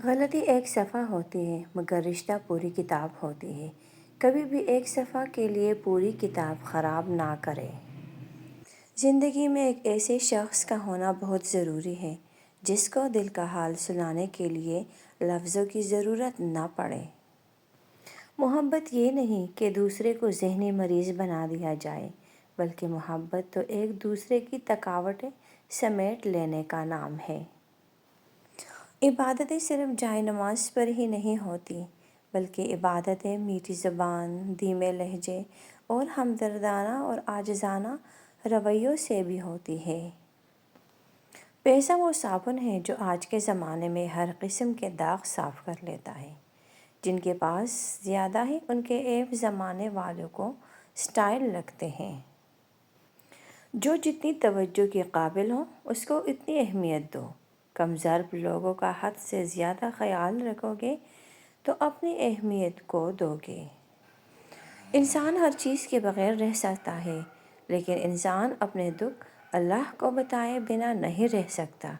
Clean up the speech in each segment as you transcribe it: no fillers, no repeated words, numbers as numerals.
غلطی ایک صفحہ ہوتی ہے مگر رشتہ پوری کتاب ہوتی ہے۔ کبھی بھی ایک صفحہ کے لیے پوری کتاب خراب نہ کرے۔ زندگی میں ایک ایسے شخص کا ہونا بہت ضروری ہے جس کو دل کا حال سنانے کے لیے لفظوں کی ضرورت نہ پڑے۔ محبت یہ نہیں کہ دوسرے کو ذہنی مریض بنا دیا جائے، بلکہ محبت تو ایک دوسرے کی تھکاوٹیں سمیٹ لینے کا نام ہے۔ عبادتیں صرف جائے نماز پر ہی نہیں ہوتی، بلکہ عبادتیں میٹھی زبان، دھیمے لہجے اور ہمدردانہ اور عاجزانہ رویوں سے بھی ہوتی ہے۔ پیسہ وہ صابن ہے جو آج کے زمانے میں ہر قسم کے داغ صاف کر لیتا ہے۔ جن کے پاس زیادہ ہے ان کے عیب زمانے والوں کو سٹائل لگتے ہیں۔ جو جتنی توجہ کے قابل ہو اس کو اتنی اہمیت دو۔ کم ضرب لوگوں کا حد سے زیادہ خیال رکھو گے تو اپنی اہمیت کو دو گے۔ انسان ہر چیز کے بغیر رہ سکتا ہے، لیکن انسان اپنے دکھ اللہ کو بتائے بنا نہیں رہ سکتا،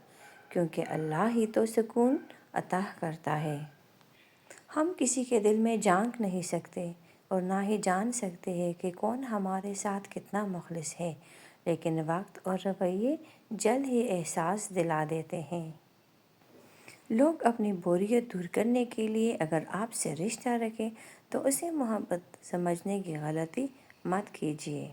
کیونکہ اللہ ہی تو سکون عطا کرتا ہے۔ ہم کسی کے دل میں جھانک نہیں سکتے اور نہ ہی جان سکتے ہیں کہ کون ہمارے ساتھ کتنا مخلص ہے، لیکن وقت اور رویے جلد ہی احساس دلا دیتے ہیں۔ لوگ اپنی بوریت دور کرنے کے لیے اگر آپ سے رشتہ رکھیں تو اسے محبت سمجھنے کی غلطی مت کیجیے۔